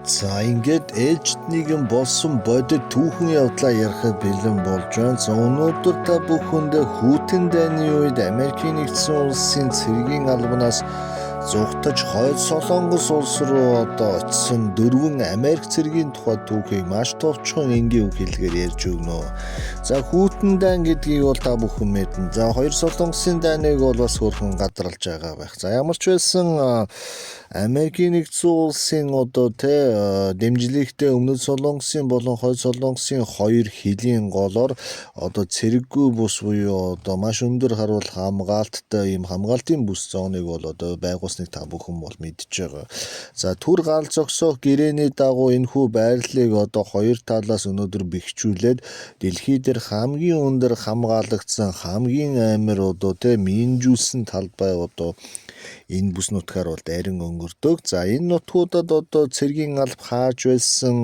За ингээд ээлжид нэгэн болсон бодит түүхэн явдлаа ярихад бэлэн болж байна. За өнөөдөр та бүхэндээ хүйтэн дайны үед Америкийн нэгдсэн улсын цэргийн албанаас зугтаж хойд Солонгос улс руу очисон 4 Америк цэргийн тухай түүхийг маш товчхон энгийн үг хэлгээр ярьж өгнө. За хүйтэн дайн гэдгийг бол та бүхэн мэднэ. За хоёр Солонгосын дайныг бол бас хөрхөн гадралж байгаа байх. За ямар ч байсан Америкийн нэгдсэн улсын дэмжлэгтэй өмнөд Солонгосын болон хойд Солонгосын хоёр хилийн голоор цэрэггүй бус буюу маш өндөр харуул хамгаалттай ийм хамгаалтын бүс зооныг бол байгуулсныг та бүхэн бол мэдж байгаа. За түр гал зогсоох гэрээний дагуу энэхүү байрлалыг хоёр талаас өнөөдөр бэхжүүлээд дэлхий дээр хамгийн өндөр хамгаалагдсан хамгийн амар минжүүлсэн талбай энэ бүс нутгаар бол дайран өнгөрдөг. За энэ нутгуудад цэргийн алба хааж байсан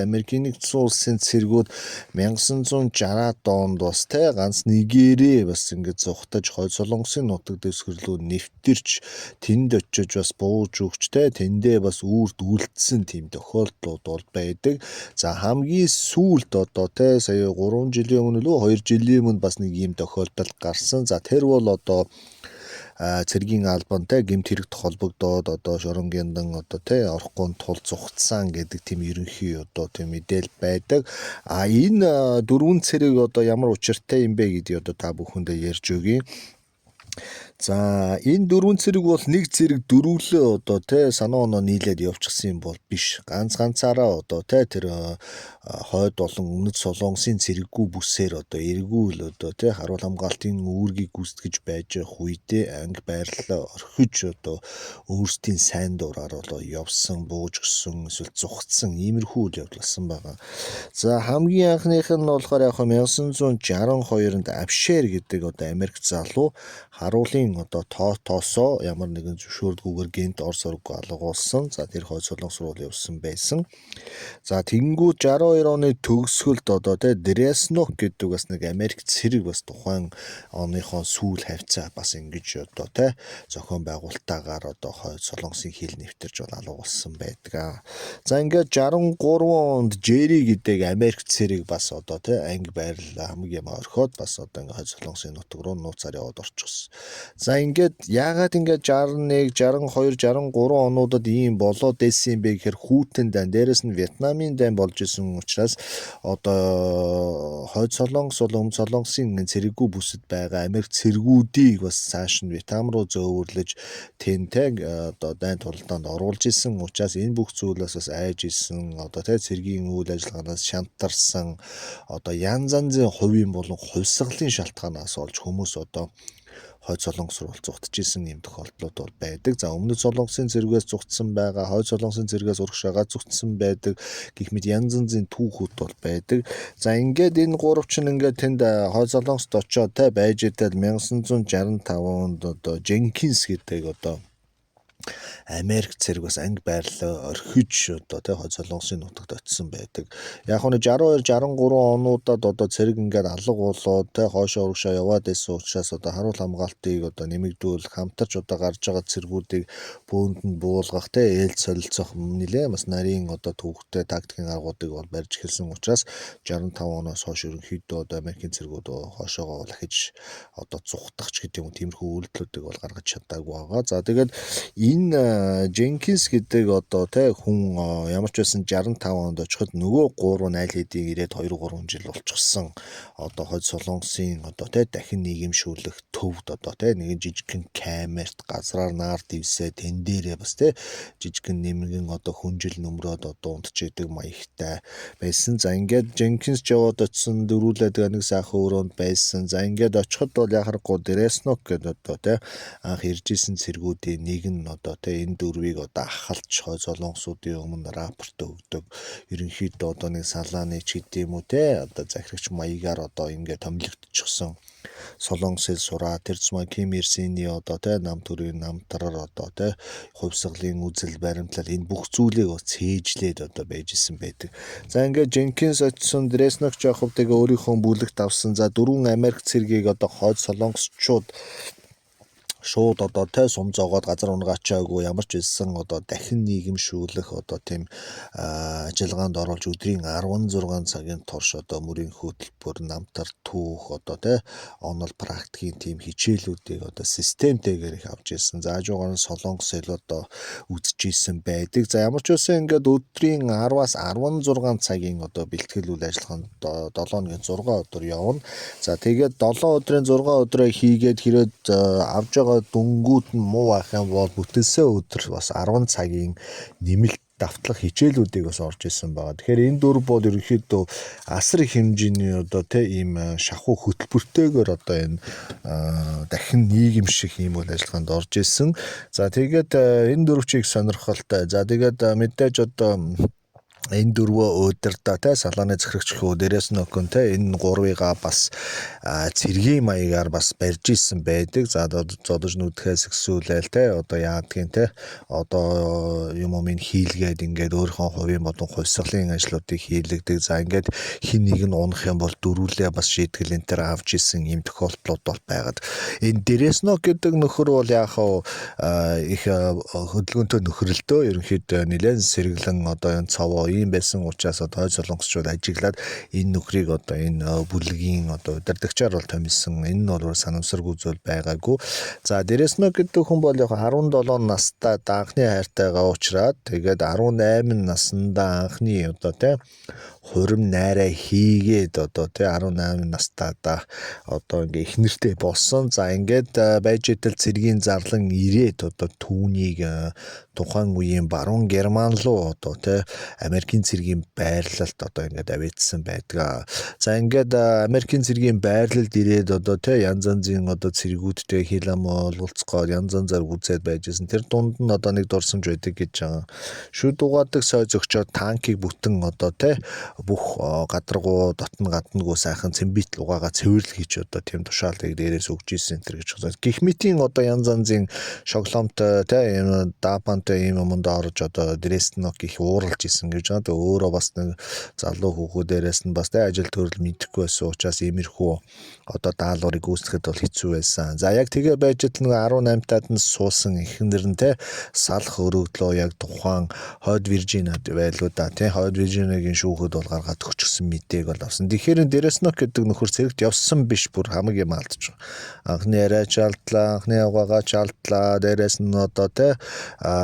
Америкийн нэгдсэн улсын цэргүүд 1960-аад онд бас ганц нэгээрээ бас ингэж зугтаж хойд Солонгосын нутаг дэвсгэр рүү нэвтэрч тэнд очиж бас бууж өгч тэндээ бас үрд үлдсэн тийм тохиолдлууд бол байдаг. За хамгийн сүүлд сая 3 жилийн өмнө лөө 2 жилийн өмнө бас нэг ийм тохиолдол гарсан. За тэр бол цэргийн албантай гэмт хэрэгт холбогдоод шоронгийндан орохгүй тул зугтсан гэдэг тийм ерөнхий тийм мэдээлэл байдаг. Энэ дөрвөн цэрэг ямар учиртай юм бэ гэдгийг та бүхэндээ ярьж өгье. За энэ дөрвөн цэрэг бол нэг цэрэг дөрвөлөө санаа оноо нийлээд явчихсан юм бол биш. Ганцаараа тэр хойд болон өмнөд Солонгосын цэрэггүй бүсээр эргүүл харуул хамгаалтын үүргийг гүйцэтгэж байж үедээ анги байрлал орхиж өөрсдийн сайн дураар явсан, бууж гисэн, эсвэл зугтсан иймэрхүү үйл явдал болсон байгаа. За хамгийн анхных нь болохоор 1962-нд Абшер гэдэг Америк залуу харуулын тоосоо ямар нэгэн зөвшөөрдгүйгээр гэнт Орос оргоо алгуулсан. За тэр хойд Солонгос руу явсан байсан. За тэгэнгүүт 62 оны төгсгөлд Дреснок гэдэг бас нэг Америк цэрэг бас тухайн оныхон сүүл хавцаа бас ингэж зохион байгуулалтаагаар хойд Солонгосын хил нэвтэрж алгуулсан байдаг. За ингээд 63 онд Жери гэдэг Америк цэрэг бас анги байрлал хамгийн орхиод бас ингээд хойд Солонгосын нутаг руу нууцаар яваад орчихсон. За ингээд яагаад ингээд 61, 62, 63 онуудад ийм болоод байсан юм бэ гэхээр хүйтэн дайн, дээрэс нь Вьетнамын дайн болж исэн учраас хойд Солонгос бол өмнөд Солонгосын цэрэггүй бүсэд байгаа Америк цэргүүдийг бас цааш нь Вьетнам руу зөөвөрлөж тэнд дайн тулдаанд оруулж исэн учраас энэ бүх зүйлээс бас айж исэн цэргийн үйл ажиллагаанаас шантарсан янз янзын хувийн болон хувьсгалын шалтгаанаас олж хүмүүс хойд Солонгос руу зугтж исэн юм тохиолдлууд бол байдаг. За өмнөд Солонгосын цэргээс зугтсан байгаа, хойд Солонгосын цэргээс урагшаагаа зугтсан байдаг гэх мэт янз янзын түүхүүд бол байдаг. За ингээд энэ гуравч нь ингээд тэнд хойд Солонгост очоод байж идэл 1965 онд Женкинс гэдэг Америк цэрэг бас анги байрлал орхиж хойд Солонгосын нутагт очисон байдаг. Яг нь 62, 63 онуудад цэрэг ингээд алга болоод хоошоо урагшаа яваад байсан учраас харуул хамгаалтыг нэмэгдүүл хамтарч гарч байгаа цэргүүдийг бөөнд нь буулгах ээлж солилцох нэлээ бас нарийн төвхтэй тактикийн аргуудыг бол барьж эхэлсэн учраас 65 оноос хойш ерөнхийдөө Америкийн цэргүүд хоошоогоо ахиж зугтах ч гэдэг юм тиймэрхүү үйлдэлүүдийг бол гаргаж чадаагүй байгаа. За тэгээд энэ Женкинс гэдэг хүн ямар ч байсан 65 онд очиход нөгөө 3 айл хэдийн ирээд 2-3 жил болчихсон. Хойд Солонгосын дахин нийгэмшүүлэх төвд нэгэн жижигхэн камерт газраар наар дэвсээ тэн дээрээ бас жижигхэн нэмгэн хүнжил нөмрөөд унтж идэг маягтай байсан. За ингээд Женкинс жаваад очисон дөрүүлээд нэг сайхан өрөөнд байсан. За ингээд очиход бол яхахгүй Дреснок гэдэг анх ирж исэн цэргүүдийн нэг нь энэ дөрвийг ахалж хойд Солонгосуудын өмнө рапорт өгдөг. Ерөнхийдөө нэг салааны ч гэдэг юм уу захирагч маягаар ингээд томилогдчихсон. Солонгос хэл сураа тэр цэцмаа Ким Ир Сений нам төрийн намтраар хувьсгалын үзэл баримтлал энэ бүх зүйлийг цээжлээд байж исэн байдаг. За ингээд Женкинс очсон Дреснок Жохов өөрийнхөө бүлэгт авсан. За 4 Америк цэргийг хойд Солонгосчууд шууд одоо те сум зоогоод газар унгачаагүй ямар ч хэлсэн одоо дахин нийгэмшүүлэх одоо тийм ажиллагаанд оруулж өдрийн 16 цагийн турш одоо мөрийн хөтөлбөр намтар түүх одоо те онол практикийн тийм хичээлүүдийг одоо системтэйгээр их авч ирсэн. За хажуугаар нь солонгос хэл одоо үзэж исэн байдаг. За ямар ч үсэн ингээд өдрийн 10-аас 16 цагийн одоо бэлтгэл үйл ажиллагаанд 7 өдрийн 6 өдөр явна. За тэгээд 7 өдрийн 6 өдрөө хийгээд хэрэг авж байгаа дүнгууд нь муу байх юм бол бүтэнсээ өдөр бас 10 цагийн нэмэлт давтлах хичээлүүдийг бас орж исэн байгаа. Тэгэхээр энэ дүр бол ерөнхийдөө асар их хэмжээний одоо ийм шахуу хөтөлбөртэйгээр одоо энэ дахин нийгэмших ийм үйл ажиллагаанд орж исэн. За тэгээд энэ дөрвчийг сонирхолтой. За тэгээд мэдээж одоо энэ дөрвөө өдөртөө те салааны захирагчлал дээрээс нөхөн те энэ гурвыгаа бас цэргийн маягаар бас барьж исэн байдаг. За зодож нүдхээс гисүүлэл те одоо яадгийн те одоо юм уу хийлгээд ингээд өөрийнхөө хувийн болон хувьсгалын ажлуудыг хийлэгдэг. За ингээд хин нэг нь унах юм бол дөрвөлээ бас шийтгэл энэ төр авч исэн ийм тохиолдлууд бол байгаад. Энэ дээрээс нөх гэдэг нөхөр бол яг их хөдөлгөөнтэй нөхрөлдөө ерөнхийдөө нэлээд сэргэлэн одоо энэ цаваа ийм байсан учраас одоо хойд солонгосчууд ажиглаад энэ нөхрийг одоо энэ бүлгийн одоо удирдагчаар бол томилсон. Энэ нь бол санамсаргүй зүйл байгаагүй. За дээрээс нь гэдэг хүн бол яг 17 настай анхны хайртайгаа уулзраад тэгээд 18 наснда анхны одоо те хурим найраа хийгээд одоо те 18 настайдаа одоо ингээ их нэртэй болсон. За ингээд байж идэл цэргийн зарлан ирээд одоо түүнийг тухайн үеийн баруун Герман руу одоо те Америкийн цэргийн байрлалд одоо ингээд авэдсэн байдаг. За ингээд Америкийн цэргийн байрлалд ирээд одоо те янз янзын одоо цэргүүдтэй хил ам уулзгаад янз янзаар үзээд байжсэн. Тэр дунд нь одоо нэг дурсамж байдаг гэж байгаа. Шүд угаадаг сой зөгчөө танкийг бүтэн одоо те бүх гадаргуу дотн гаднагуу сайхан цэмбит угаагаа цэвэрлэх гэж одоо тийм тушаалыг дээрээс өгч ийсэн энэ гэж байна. Гэх мэтийн одоо янз янзын шогломтой те юм дапантай юм юмд орж одоо Дреснок их ууралж исэн гэж байна. Тэгээ өөрөө бас нэг залуу хүүхдүүдээс нь бас те ажил төрөл мэдэхгүй байсан учраас иймэрхүү одоо даалгаврыг гүйцэтгэхэд бол хэцүү байсан. За яг тэгээ байж л нэг 18-таад нь суусан ихнэр нь те салах өргөдлөө яг тухайн Хойд Виржиниад байлгүй да те Хойд Виржиниагийн шүүхэд бол гаргаад өгчихсэн мэдээг бол авсан. Тэгэхээр Дреснок гэдэг нөхөр цэрэгт явсан биш бүр хамаг юм алдчих. Анхны яриач алдлаа, анхны явгаагаа ч алдлаа. Дээрээс нь одоо те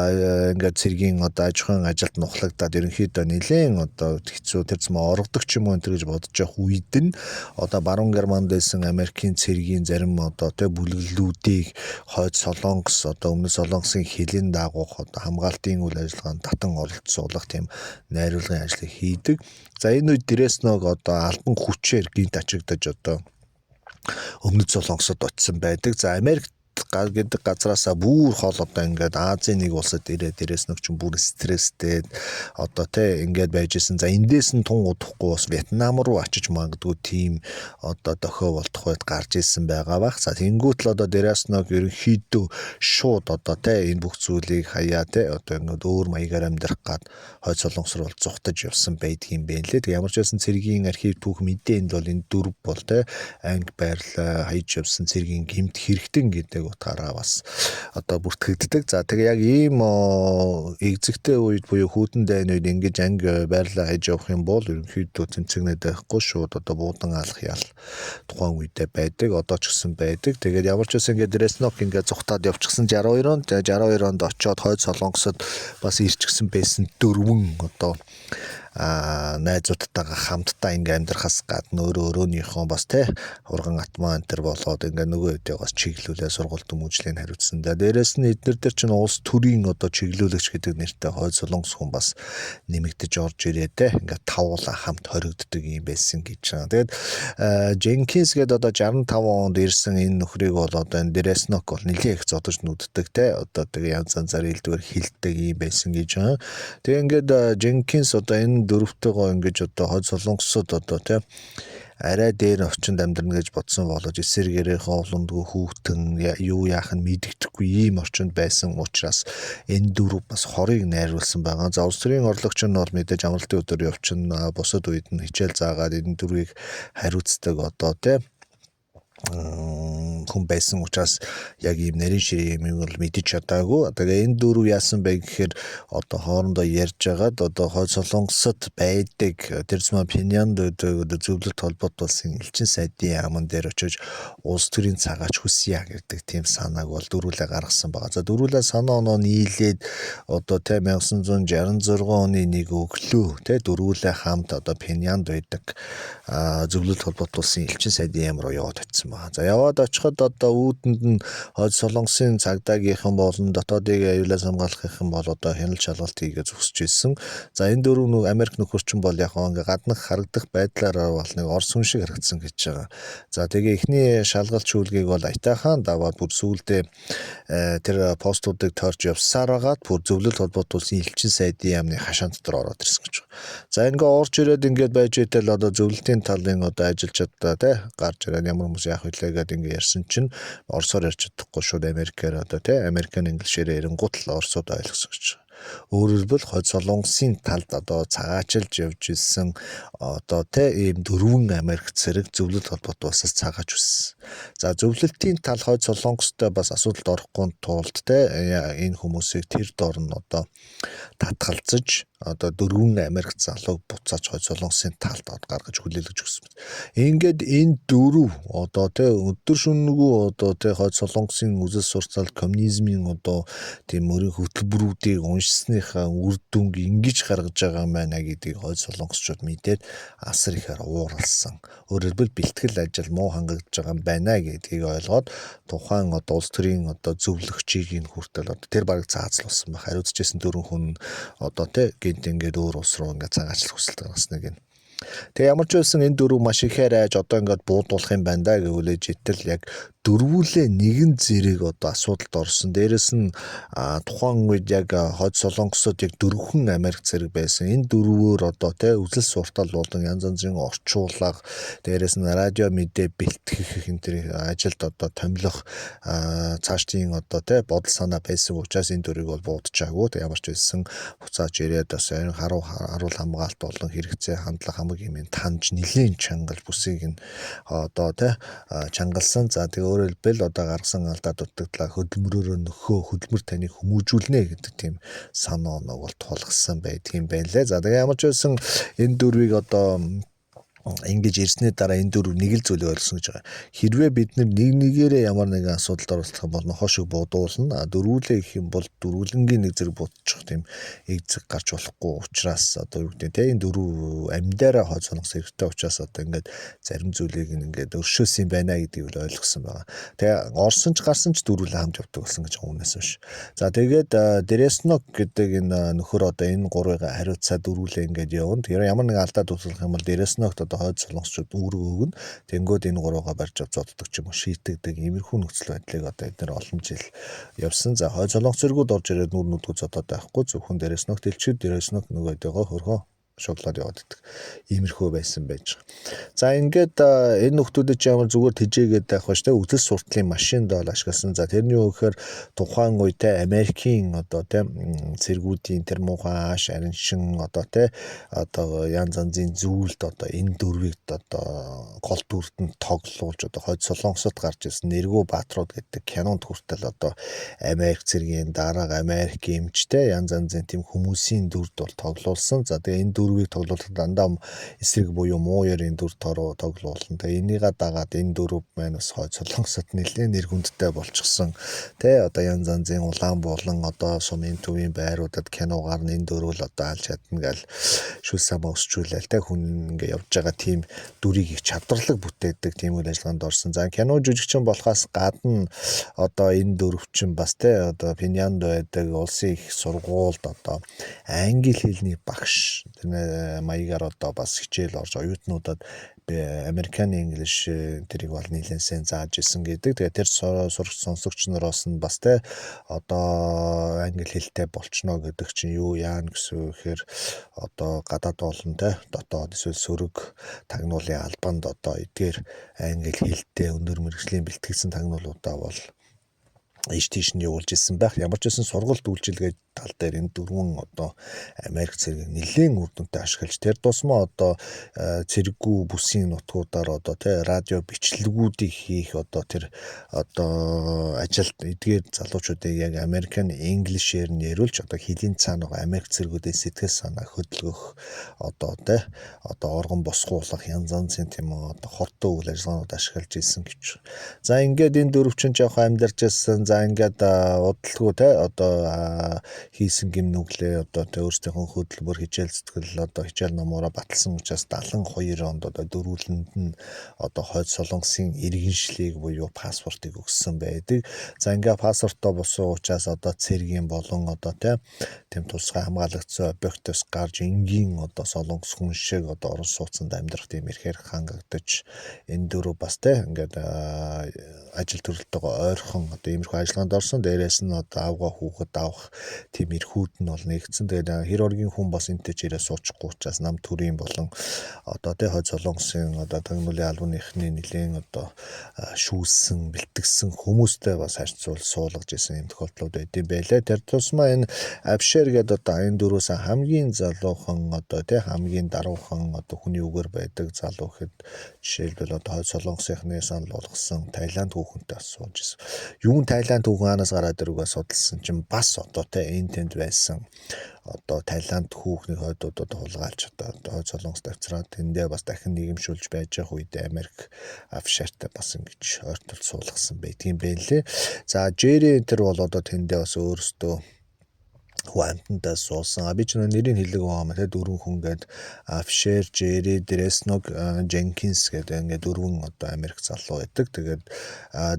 ингээд цэргийн одоо аж ахуйн ажилд нухлагдаад ерөнхийдөө нэлээд одоо хэцүү тэрцмээ орогдог ч юм уу энэ гэж бодож явах үед нь одоо баруун Германд байсан Америкийн цэргийн зарим одоо те бүлэглүүдийг хойд солонгос одоо өмнө солонгосын хилийн дагуух одоо хамгаалтын үйл ажиллагаанд татан оролцуулах тийм найруулгын ажлыг хийдэг. За энэ үед Дреснок одоо албан хүчээр гинт ачигдаж одоо өмнөд солонгосод очисон байдаг. За Америк гэдэг газраасаа бүр хол одоо ингээд Азийн нэг улсад ирээд Дреснок ч бүр стресстэй одоо те ингээд байжсэн. За эндээс нь тун удахгүй бас Вьетнам руу очиж магадгүй тийм одоо дохио болтох үед гарч ирсэн байгаа бах. За тэнгуут л одоо Дреснок ерөнхийдөө шууд одоо те энэ бүх зүйлийг хаяа те одоо ингээд өөр маягаар амьдрах гад хойд солонгос руу зугтаж явсан байдгийн бэ лээ. Тэг ямар ч байсан цэргийн архив түүх мэдээнд бол энэ дөрв бол те анги байрлал хаяж явсан цэргийн гэмт хэрэгтэн гэдэг утгаараа бас одоо бүртгэгддэг. За тэгээ яг ийм экзэгтэй үед буюу хүйтэн дайны үед ингэж анги байрлал хаяж явах юм бол ерөнхийдөө тэмцэгнээд байхгүй шууд одоо буудан алах ял тухайн үедээ байдаг. Одоо ч гэсэн байдаг. Тэгээд ямар ч байсан ингээд Дреснок ингээд зүхтаад явчихсан 62 онд очиод хойд солонгосод бас ирчихсэн байсан дөрвөн одоо найзуудтайгаа хамтдаа ингээ амьдрахаас гадна өөрөөнийхөө бас те урган атман энэ төр болоод ингээ нөгөө үедээ бас чиглүүлээ сургалт хүмүүжлийн хариуцсан. Дээрээс нь эднэр дээр чинь улс төрийн одоо чиглүүлэгч гэдэг нэртэй хойд солонгос хүн бас нэмэгдэж орж ирээ те ингээ тавуулаа хамт хоригддаг юм байсан гэж байна. Тэгээд Jenkins гэдэг одоо 65 онд ирсэн энэ нөхрийг бол одоо энэ Dresnok бол нэлээд их зодож нүддэг те одоо тэгээ янз янзаар илдвэр хилдэг юм байсан гэж байна. Тэгээ ингээд Jenkins одоо энэ дөрөвтэйгоо ингэж одоо хойд солонгосод одоо тийм арай дээр орчинд амьдрна гэж бодсон болож эсэргээрээ хоолундгүй хүүтэн юу яах нь мэддэхгүй ийм орчинд байсан учраас энэ дөрөв бас хорыг найруулсан байгаа. За улс төрийн орлогч нь бол мэдээж амралтын өдөр явчихна. Бусад үед нь хичээл заагаад энэ дөрвийг хариуцдаг одоо тийм хүн байсан учраас яг ийм нарийн ширээ юм бол мэдэж чадаагүй. Тэгээ энэ дөрөв яасан бэ гэхээр одоо хоорондоо ярьж байгаад одоо хойд солонгосод байдаг тэр зам Пинянд одоо зөвлөлт холбоотуулсан элчин сайдын яамн дээр очиж улс төрийн цагаач хүсье гэдэг тийм санааг бол дөрвөлээ гаргасан байгаа. За дөрвөлээ санаа оноо нийлээд одоо тэ 1966 оны нэг өглөө тэ дөрвөлээ хамт одоо Пинянд байдаг зөвлөлт холбоотуулсан элчин сайдын яам руу яваад очсон байна. За яваад очиход одоо үүдэнд нь хойд солонгосын цагдаагийнхан болон дотоодыг аюулаас хамгаалахын бол одоо хяналт шалгалт хийгээ зогсож ирсэн. За энэ дөрөв нэг Америк нөхөрчин бол яг ингээ гаднах харагдах байдлаараа бол нэг орс хүн шиг харагдсан гэж байгаа. За тэгээ эхний шалгалт шүүлгийг бол аятайхан даваад бүр сүүлдээ тэр постуудыг тойрч явсаар байгаад бүр зөвлөлт холбоотуулсан элчин сайдын яамны хашаан дотор ороод ирсэн гэж байна. За ингээ орж ирээд ингээд байж итэл одоо зөвлөлтийн талын одоо ажилчдаа тий гарч ирээд ямар хүмүүс яах вүлээ гэдэг ингээ ярьсан чинь орсоор ярьж чадахгүй шууд Америкээр одоо тий Америкийн инглишээр эренгуут л орсууд ойлгосон гэж байна. Өөрөөр хэлбэл хойд солонгосын талд одоо цагаачилж явж исэн одоо ийм дөрвөн Америк цэрэг зөвлөлт холбоотуулсаас цагаач үссэн. За зөвлөлтийн тал хойд солонгостой бас асуудалд орохгүй тулд энэ хүмүүсийг тэр дор нь одоо татгалзаж одоо дөрвөн Америк залууг буцааж хойд солонгосын талд гаргаж хүлээлгэж өгсөн. Ингээд энэ дөрөв одоо өдөр шөнөгүй одоо хойд солонгосын үзэл суртал коммунизмын одоо тийм мөрийн хөтөлбөрүүдийг уншсныхаа үр дүнг ингэж гаргаж байгаа юм байна гэдгийг хойд солонгосчууд мэдээд асар ихээр ууралсан. Өөрөөр хэлбэл бэлтгэл ажил муу хангагдж байгаа юм байна гэдгийг ойлгоод тухайн одоо улс төрийн одоо зөвлөгчийг энэ хүртэл одоо тэр бараг цаазлуулсан байх. Хариуцжсэн дөрвөн хүн одоо гинт ингээд өөр улс руу ингээд цагаачлах хүсэлт гаргасныг нь. Тэгээ ямар ч байсан энэ дөрөв маш ихээр айж одоо ингээд буудуулах юм байна да гэвэл итэл яг дөрвүүлээ нэгэн зэрэг одоо асуудалд орсон. Дээрэс нь тухайн үед яг хойд солонгосод яг дөрвөн Америк зэрэг байсан. Энэ дөрвөөр одоо үзэл суртал болон янз янзын орчуулга, дээрэс нь радио мэдээ бэлтгэх энэ төр ажилд одоо томилох цаашдын одоо бодол санаа байсан учраас энэ дөрвийг бол буудчихаагүй. Тэг ямар ч байсан буцааж ирээд бас харуул хамгаалт болон хэрэгцээ хандлах хамаг юм таньж нэлийн чангал бүсийг нь одоо чангалсан. За тэгээ өөрөөр хэлбэл одоо гаргасан алдаа дутагдлаа хөдөлмөрөөр нөхөө хөдөлмөр таныг хүмүүжүүлнэ гэдэг тийм санаа оног бол тулгсан байдгийн байна лээ. За тэгээ ямар ч байсан энэ дөрвийг одоо ингэж ирсний дараа энэ дөрөв нэг л зүйлийг ойлгосон гэж байгаа. Хэрвээ бид нэг нэгээрээ ямар нэгэн асуудалд оролцох юм бол нохоо шиг буудуулна. Дөрвүүлээ гэх юм бол дөрвөлнгийн нэг зэрэг буудчих тийм эзэг гарч болохгүй учраас одоо юу гэдэг энэ дөрөв амьдаараа хойд солонгос хэрэгтэй учраас одоо ингээд зарим зүйлийг ингээд өршөөс юм байна гэдгийг л ойлгосон байгаа. Тэгээ орсон ч гарсан ч дөрвөлээ хамт явдаг болсон гэж үүнээс биш. За тэгээд Дреснок гэдэг энэ нөхөр одоо энэ гурвыг хариуцаа дөрвөлээ ингээд явна. Тэгэхээр ямар нэгэн алдаа дутуулах юм бол Дреснокт хойд солонгосчууд үүрэг өгнө. Тэнгүүд энэ гурваа барьж авцоддаг ч юм уу шийтгдэг иймэрхүү нөхцөл байдлыг одоо эдгээр олон жил явсан. За хойд солонгос зэргүүд орж ирээд нүд нүдгүй зодоод байхгүй зөвхөн Дреснок дэлчид Дреснок нөгөөдөө хөрхөө шоглоод яваад идэх. Иймэрхүү байсан байж байгаа. За ингээд энэ нөхдүүдэд ч ямар зүгээр тэжээгээд байх бач үзэл суртлын машинд бол ашигласан. За тэрний юу гэхээр тухайн үедээ Америкийн одоо цэргүүдийн тэр муухай ааш ариншин одоо янз янзын зүйлд одоо энэ дөрвийг одоо гол дүрд нь тоглуулж одоо хойд солонгосод гарч ирсэн Нэргүү Баатрууд гэдэг кинонд хүртэл одоо Америк цэргийн дарга Америк эмчтэй янз янзын тийм хүмүүсийн дүрд бол тоглуулсан. За тэгээ энэ дөрвийг тоглуулахад дандаа эсрэг буюу муу ярийн дүр тороо тоглуулна. Тэгээ энийгээ дагаад энэ дөрв маань бас хойд солонгосод нэлээд нэр хүндтэй болчихсон. Одоо янз янзын улаан болон одоо сумын төвийн байруудад киногаар энэ дөрвөл одоо алж чадна гэл шүл самаа өсчүүлээл хүн ингээ явж байгаа тийм дүрийг их чадварлаг бүтээдэг тийм үйл ажиллагаанд орсон. За кино жүжигчин болохоос гадна одоо энэ дөрвчин бас одоо Пинянд байдаг улсын их сургуульд одоо англи хэлний багш маягаар одоо бас хичээл орж оюутнуудад Америкийн English тэрийг бол нэлээд сайн зааж исэн гэдэг. Тэгээ тэр сурагч сонсогч нароос нь бас одоо англи хэлтэй болчихно гэдэг чинь юу яана гэсэн үхээр одоо гадаад болон дотоод эсвэл сөрөг тагнуулын албанд одоо эдгээр англи хэлтэй өндөр мэргэжлийн бэлтгэсэн тагнуулуудаа бол иш тийш нь явуулж ирсэн байх. Ямар ч байсан сургалт үйлчилгээ тал дээр энэ дөрвөн одоо Америк цэргийг нэлээд үр дүнтэй ашиглаж тэр тусмаа одоо цэрэггүй бүсийн нутгуудаар одоо тий радио бичлэгүүдийг хийх одоо тэр одоо ажилд эдгээр залуучуудыг яг American English-ээр нь яриулж одоо хэлийн цаана Америк цэргүүдийн сэтгэл санаа хөдөлгөх одоо тий одоо оргон босгуулах янз янзын тийм одоо хоттой үйл ажиллагаанууд ашиглаж ирсэн гэж. За ингээд энэ дөрвчин жоохон амьдарч ирсэн. За ингээд удалгүй те одоо хийсэн гим нүглээ одоо тэ өөрсдийнхөө хөдөлмөр хичээл зүтгэл одоо хичээл номоороо баталсан учраас 72 онд одоо дөрвөлөнд нь одоо хойд солонгосын иргэншлийг буюу паспортыг өгсөн байдаг. За ингээд паспортоо босуу учраас одоо цэргийн болон одоо тийм тусгай хамгаалагдсан объектоос гарч энгийн одоо солонгос хүн шиг одоо орон сууцнд амьдрах тийм эрхээр хангагдаж энэ дөрөв бас те ингээд ажил төрөлтөөгөө ойрхон одоо иймэрхүү ажиллагаанд орсон. Дээрээс нь одоо авгаа хүүхэд авах тийм эрхүүд нь бол нэгдсэн. Тэгээд хэр оргийн хүн бас энтэй ч ирээ суучихгүй учраас нам төрийн болон одоо тий хойд солонгосын одоо тагнуулын албаныхны нэлийн одоо шүүсэн бэлтгэсэн хүмүүстэй бас харьцуул суулгаж исэн юм тохиолдлууд байдсан байлаа. Тэр тусмаа энэ Авшер гэдэг одоо энэ дөрвөөс хамгийн залуухан одоо тий хамгийн даруухан одоо хүний үгээр байдаг залуу гэхэд жишээлбэл одоо хойд солонгосынхны санал болгосон Таиланд хүүхэнтэй сууж ирсэн. Юун Таиланд хүүхэн анаас гараад ирвээ судалсан чинь бас одоо энэ тэнд байсан одоо Таиланд хүүхний хойдуудад хулгайлж одоо хойд солонгос тавцраад тэндээ бас дахин нийгэмшүүлж байж явах үедээ Америк Авшертай бас ингэж ойртол суулгасан байдгийн байлээ. За Джерри энэ төр бол одоо тэндээ бас өөрөөсөө хуантандаа суусан. Би ч нэрийг хэлэг байгаа маа дөрвөн хүн гээд Авшер, Джерри, Дреснок, Дженкинс гэдэг ингээд дөрвөн одоо Америк залуу байдаг. Тэгээд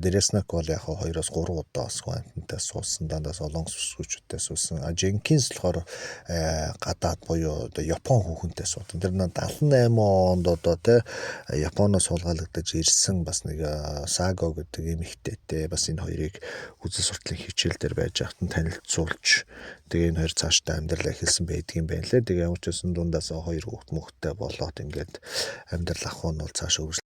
Дреснок бол яг 2-3 удаа хуантандаа суусан. Дандаа солонгос бүсгүйчүүдтэй суусан. Дженкинс болохоор гадаад буюу одоо Япон хүүхэнтэй суусан. Тэр 78 онд одоо Японоос хулгайлагдаж ирсэн бас нэг Саго гэдэг эмэгтэйтэй бас энэ хоёрыг үзэл сурталын хичээл дээр байж байхад нь танилцуулж тэгээ энэ хоёр цаашдаа амьдрал эхэлсэн байдгийн байлээ. Тэгээ ямар ч байсан дундаас хоёр хүүхэд мөхтэй болоод ингээд амьдрал ахуй нь бол цааш өргөж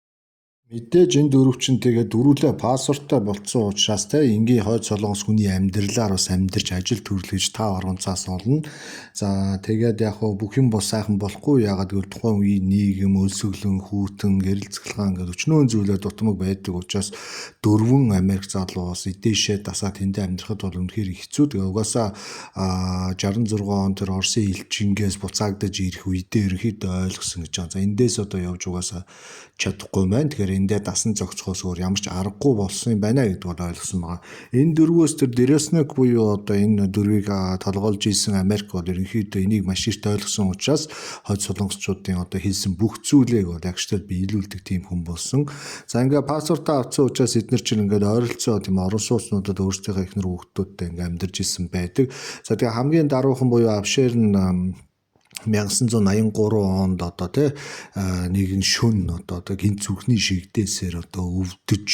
мэдээж энэ дөрвчин тэгээд дөрүлээ пассворттой болцсон учраас энгийн хойд солонгос хүний амьдралаар бас амьдарч ажил төрлөж 5-10 цаас олно. За тэгээд яг хөө бүх юм бос сайхан болохгүй ягаад гэвэл тухайн үеийн нийгэм өлсгөлөн хүүтэн гэрэл цэглэгаан гэдэг өчнөө зүйлээ дутмаг байдаг учраас дөрвөн Америк залуу бас эдээшээ дасаад тэндээ амьдрахад бол үнэхээр хэцүү. Тэгээ угаасаа 66 он тэр Оросын элчингээс буцаагдаж ирэх үедээ ерөнхийдөө ойлгосон гэж байгаа. За эндээс одоо явж угаасаа чадахгүй маань. Тэгэхээр эндээ дасан зогцохоос өөр ямар ч аргагүй болсон юм байна гэдгээр ойлгосон байгаа. Энэ дөрвөөс тэр Дреснок буюу одоо энэ дөрвийг толгоолж ийсэн Америк бол ерөнхийдөө энийг маш их ойлгосон учраас хойд солонгосчуудын одоо хийсэн бүх зүйлийг бол агштай биелүүлдэг тийм хүн болсон. За ингээ пассвортаа авсан учраас эдгээр чинь ингээд ойролцоо тийм орон сууцнуудад өөрсдийнхөө эхнэр хүүхдүүдтэй ингээ амьдарч исэн байдаг. За тэгээ хамгийн даруухан буюу Авшер нь 1983 онд одоо нэгэн шөнө одоо гинт зүрхний шигдээсээр одоо өвдөж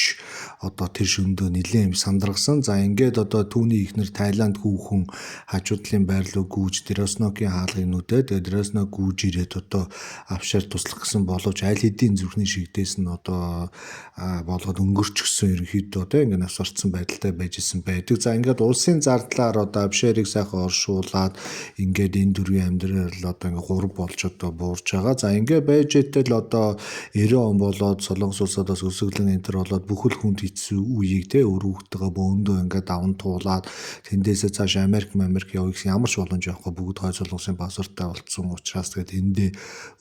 одоо тэр шөндөө нэлээд сандрагсан. За ингээд одоо түүний ихнэр Таиланд хүүхэн хажуудлын байрлал гүйж Дреснокийн хаалгыг нүдээ. Тэгээд Дреснок гүйж ирээд одоо Авшер туслах гэсэн боловч аль хэдийн зүрхний шигдээс нь одоо болгоод өнгөрчихсөн ерөнхийдөө ингээд навсарцсан байдалтай байж исэн байдаг. За ингээд улсын зардлаар одоо Авшерийг сайхан оршуулад ингээд энэ дөрвийн амьдрал одоо ингээ 3 болж одоо буурж байгаа. За ингээ байж итэл одоо 90 он болоод Солонгос улсад бас өсөглөн энэ төр болоод бүхэл хүнд хэцүү үеийг өр хүүхдтэйгээ бөөндөө ингээ даван туулаад тэндээсээ цааш Америк явах гэсэн ямар ч боломж явахгүй бүгд хойд солонгосын пассворттай болцсон учраас тэгээд эндээ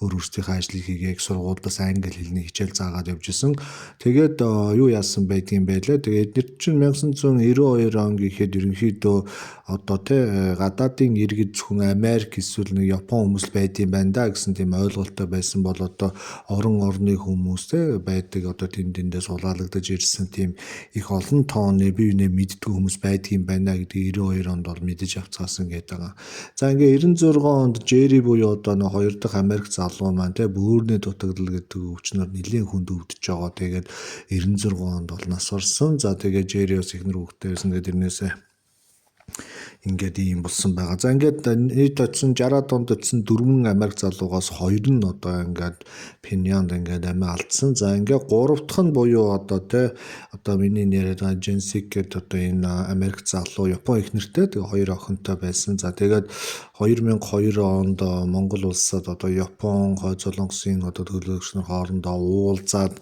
өөрсдийнхөө ажлыг хийгээг сургуулиас англи хэлний хичээл заагаад явж исэн. Тэгээд юу яасан байдгийн байлаа. Тэгээд эдгээр чинь 1992 он гэхэд ерөнхийдөө одоо гадаадын иргэд зөвхөн Америк эсвэл нэг Япон хүмүүс байдсан байна да гэсэн тийм ойлголттой байсан бол одоо орон орны хүмүүс байдаг одоо тэндээс суулгаалагдаж ирсэн тийм их олон тооны бие биенээ мэддэг хүмүүс байдгийн байна гэдэг 92 онд бол мэдэж авцгаасан гэдэг байгаа. За ингээ 96 онд Джерри буюу одоо нэг хоёр дахь Америк залуу маань бөөрийн дутагдал гэдэг өвчнөр нэлийн хүнд өвдөж байгаа. Тэгээд 96 онд бол нас орсон. За тэгээд Джерри бас ихнэр хүүхдтэй байсан. Тэгээд тэрнээсээ ингээд ийм болсон байгаа. За ингээд нийт очсон 60-аад онд очсон 4 Америк залуугаас 2 нь одоо ингээд Пиньянд ингээд амиа алдсан. За ингээд 3 дахь нь буюу одоо одоо миний нэрээд байгаа Женсик гэдэг одоо энэ Америк залуу Япон их нэртэй тэгээ 2 охинтой байсан. За тэгээд 2002 онд Монгол улсад одоо Япон хойд солонгосын одоо төлөөлөгч нар хоорондоо уулзаад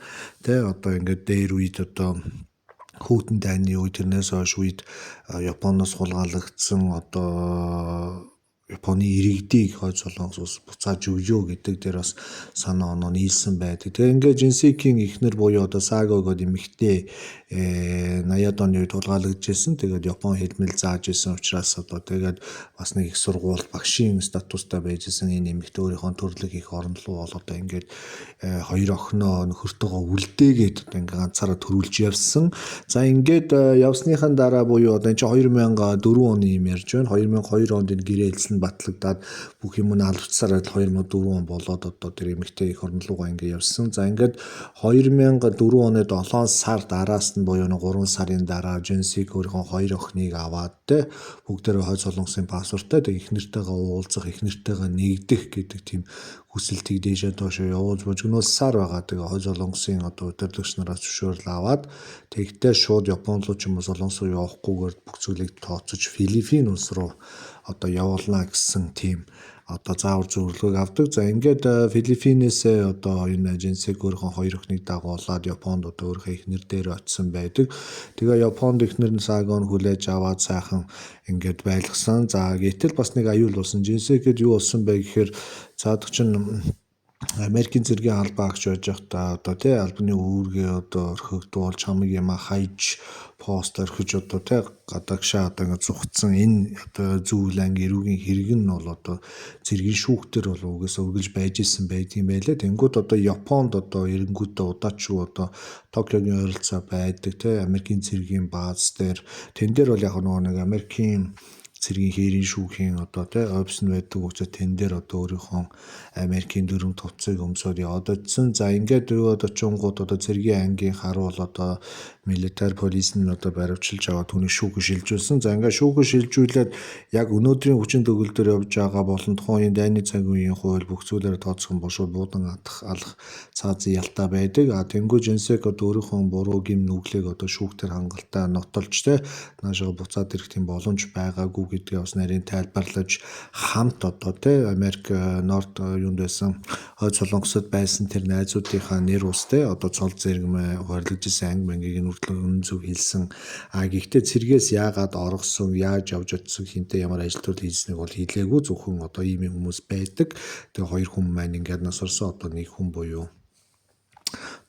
одоо ингээд дээр үед одоо Хүйтэн дайны үе тэрнээс хойш үед Японоос хулгайлагдсан одоо Японы иргэдийг хойд солонгос улс буцааж өгөө гэдэг дээр бас санаа оноо нийлсэн байдаг. Тэгээ ингээд Женсикийн эхнэр буюу одоо Саго гэдэг эмэгтэй 80-аад оны үед хулгайлагдчихсэн. Тэгээд Япон хэлмэл зааж исэн учраас одоо тэгээд бас нэг их сургууль багшийн статустай байжсэн энэ эмэгтэй өөрийнхөө төрлөг их орон руу бол одоо ингээд хоёр охиноо нөхөртөөгөө үлдээгээд одоо ингээд ганцаараа төрүүлж явсан. За ингээд явсныхан дараа буюу одоо энэ чинь 2004 оны юм ярьж байна. 2002 онд энэ гэрээ хэлсэн батлагдаад бүх юм нь албацсараад 2004 он болоод одоо тэр эмэгтэй их орон руугаа ингээд явсан. За ингээд 2004 оны 7 сар араас нь буюу 3 сарын дараа Женсик өөрийнхөө хоёр охиныг аваад бүгдээрээ хойд солонгосын паспорттай их нэртэйгээ уулзах, их нэртэйгээ нэгдэх гэдэг тийм хүсэлтийг дээшээ доошоо явуулж божигнуулсаар байгаа. Тэгээ хойд солонгосын одоо удирдлагч нараас зөвшөөрөл аваад тэгтээ шууд Япон руу ч юм уу солонгос руу явахгүйгээр бүх зүйлийг тооцож Филиппин улс руу одоо явуулна гэсэн тийм одоо заавар зөвлөгөөг авдаг. За ингээд Филиппинээс одоо энэ Женсик өөрийнхөө хоёр охиныг дагуулад Японд одоо өөрийнхөө эхнэр дээр очисон байдаг. Тэгээ Японд эхнэр нь Сагон хүлээж аваад сайхан ингээд байлгасан. За гэтэл бас нэг аюул болсон. Женсигэд юу болсон бэ гэхээр цаадах чинь Америкийн цэргийн албаа агч байж байхдаа одоо албаны үүргээ одоо орхигдуул чамыг яма хайж пост орхиж одоо гадагшаа одоо ингэ зүгтсэн энэ одоо зүйл анги эрүүгийн хэрэг нь бол одоо цэргийн шүүхтэр бол угсаа үргэлж байж исэн байдгийн байлаа. Тэнгүүд одоо Японд одоо эренгүүтээ удаачгүй одоо Токиогийн ойролцоо байдаг Америкийн цэргийн бааз дээр тэн дээр бол яг нэг Америкийн цэргийн хээрийн шүүхийн одоо офис нь байдаг учраас тэн дээр одоо өөрийнхөө Америкийн дөрөв товцыг өмсөд яваад очсон. За ингээд одоо чунгууд одоо цэргийн ангийн харуул одоо милитар полис нь одоо баривчилж аваад түүний шүүхэ шилжүүлсэн. За ингээд шүүхэ шилжүүлээд яг өнөөдрийн хүчин төгөлдөр явж байгаа болон тухайн үеийн дайны цаг үеийн хууль бүх зүйлээр тооцсон бошууд буудан алах цаазын ялтаа байдаг. Тэнгүү Женсик одоо өөрийнхөө буруу гим нүглийг одоо шүүхтэр хангалттай нотолж наашаа буцаад ирэх тийм боломж байгаагүй гэдгээ бас нарийн тайлбарлаж хамт одоо Америк Норд юунд байсан хойд солонгосод байсан тэр найзуудынхаа нэр ус одоо цол зэрэгмээ хурлаж исэн анги мангийг нь үргэлжлэн зөв хэлсэн. Гэхдээ цэргээс яагаад оргосон, яаж явж очсон, хинтээ ямар ажилтнууд хийснийг бол хэлээгүй. Зөвхөн одоо ийм хүмүүс байдаг. Тэгээ хоёр хүн маань ингээд насварсан одоо нэг хүн буюу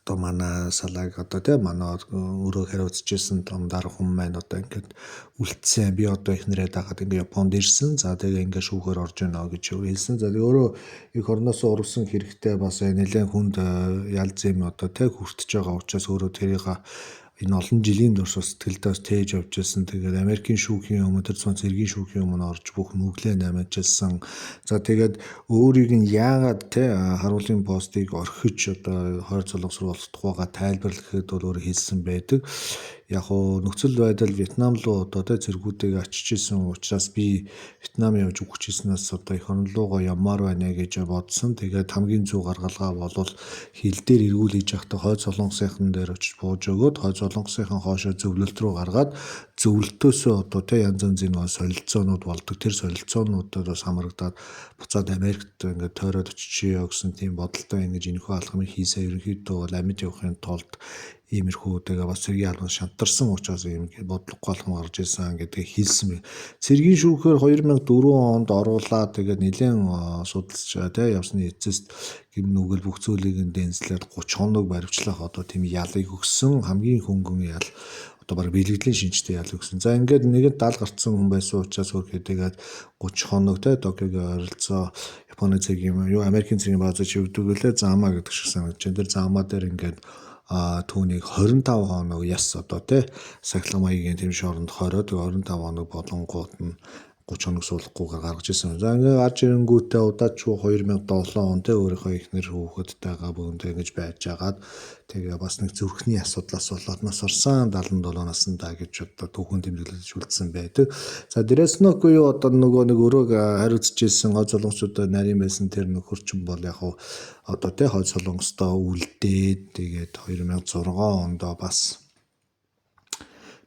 одоо манай салаг одоо манай өөрөө хариуцчихсэн том дараа хүн маань одоо ингээд үлдсэн. Би одоо их нэрээ дагаад ингээд Японд ирсэн. За тэгээ ингээд шүүхээр орж ийнө гэж хэлсэн. За тэгээ өөрөө их орноос урвсан хэрэгтэй бас нэлээд хүнд ялз юм одоо хүртэж байгаа учраас өөрөө тэрийг энэ олон жилийн турш сэтгэлдээ тээж явж байсан. Тэгээд Америкийн шүүхийн өмнө тэр цон цэргийн шүүхийн өмнө орж бүх нүглээ намжуулсан. За тэгээд өөрийг нь яагаад харуулын постыг орхиж одоо хойд солонгос руу болохдохгүйгаа тайлбарлахад бол өөр хэлсэн байдаг. Яг уу нөхцөл байдал Вьетнам руу одоо зэргүүдийг очиж исэн учраас би Вьетнам явж өгч ирснээс одоо их орн руугаа явмаар байна гэж бодсон. Тэгээд хамгийн зөв гаргалгаа болвол хил дээр эргүүлж явахдаа хойд солонгосынхан дээр очиж бууж өгөөд хойд солонгосынхан хоошоо зөвлөлт рүү гаргаад зөвлөлтөөсөө одоо янз янзын солилцоонууд болдог. Тэр солилцоонуудад бас хамрагдаад буцаад Америкт ингээд тойроод очичээ гэсэн тийм бодолтой ингэж энэхүү алхмыг хийсээ ерөнхийдөө бол амьд явахын тулд иймэрхүү тэгээ бас цэргийн албан шантарсан учраас ийм бодлогогүй алхам гарч ирсэн гэдэг хэлсэн. Цэргийн шүүхээр 2004 онд оруулаад тэгээд нэлээд судалж явсны эцэст гим нүгэл бүх зүйлийг дэнслээд 30 хоног баривчлах одоо тийм ялыг өгсөн. Хамгийн хөнгөн ял одоо баг бэлгэдлийн шинжтэй ял өгсөн. За ингээд нэгэд 70 гарцсан хүн байсан учраас хөрхөө тэгээд 30 хоног Токиогийн ойролцоо Японы цэргийн Америкийн цэргийн баазаа чивдэг үлээ Зама гэдэг шиг санагдаж байна. Тэр Зама дээр ингээд түүнийг 25 хоног яс одоо сахилга маягийн тэм шоронд хороод 25 хоног болонгууд нь 30 хоног суулгахгүйгээр гаргаж ирсэн. За ингээд гарч ирэнгүүтээ удаачгүй 2007 он тэ өөрийнхөө ихнэр хүүхэдтэйгээ бүгдээ ингэж байж агаад тэгээ бас нэг зүрхний асуудлаас болоод нас орсон 77 наснда гэж одоо түүхэн тэмдэглэж үлдсэн байдаг. За дээрээс нь юу одоо нөгөө нэг өрөөг хариуцж ирсэн гол солонгосуудад нарийн байсан тэр нөхөрчин бол яг одоо тэ хойд солонгостоо үлдээд тэгээд 2006 онд бас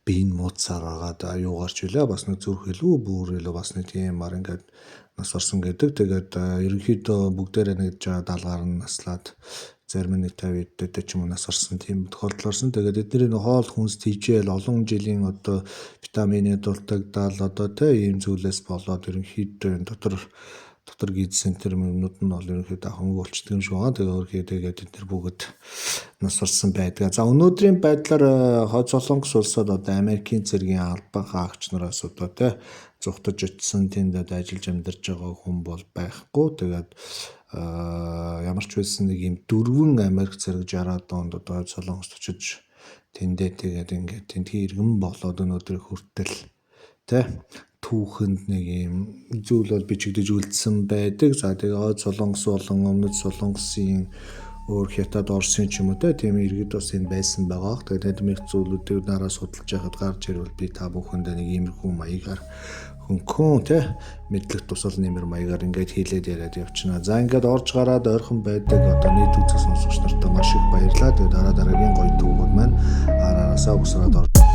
биеийн мууцаар агаад юу гарч илээ бас нэг зүрх илүү бүр илүү бас нэг тиймар ингээд нас орсон гэдэг. Тэгээд ерөнхийдөө бүгдээрээ нэг даалгаар нь наслаад зарим нь 50 эдтэй ч юм уу нас орсон тийм тохиолдол орсон. Тэгээд эдний хоол хүнс тийжэл олон жилийн одоо витамины дутагдал одоо тийм ийм зүйлээс болоод ерөнхийдөө дотор гидсэн тэр юмнууд нь бол ерөнхийдөө хөнгө болчдөг юм шиг байгаа. Тэгээ өөрхийдөө эдгээр бүгд нас орсон байдаг. За өнөөдрийн байдлаар хойд солонгос улсад одоо Америкийн цэргийн албан хаагч нараас одоо тий зүхтэж очисон тэнд ажиллаж амьдарч байгаа хүн бол байхгүй. Тэгээд ямар ч байсан нэг юм 4 Америк цэрэг 60-аад онд одоо хойд солонгост очиж тэндээ тэгээд ингээд тентхий иргэн болоод өнөөдөр хүртэл тий түүхэнд нэг юм зүйл бол бичигдэж үлдсэн байдаг. За тэгээ хойд солонгос болон өмнөд солонгосын өөр хятад Оросын ч юм уу тийм иргэд бас энэ байсан байгаа. Тэгээд эдмих зүйлүүдийг нараас судалж байхад гарч ирвэл би та бүхэндээ нэг иймэрхүү маягаар хөнгөн тий мэдлэг тусал нэмэр маягаар ингээд хийлээд яриад явчихна. За ингээд орж гараад ойрхон байдаг одоо нийт үзэг сонсогч нартай маш их баярлалаа. Тэгээд дараагийн гоё түүхүүд маань араасаа өсрээд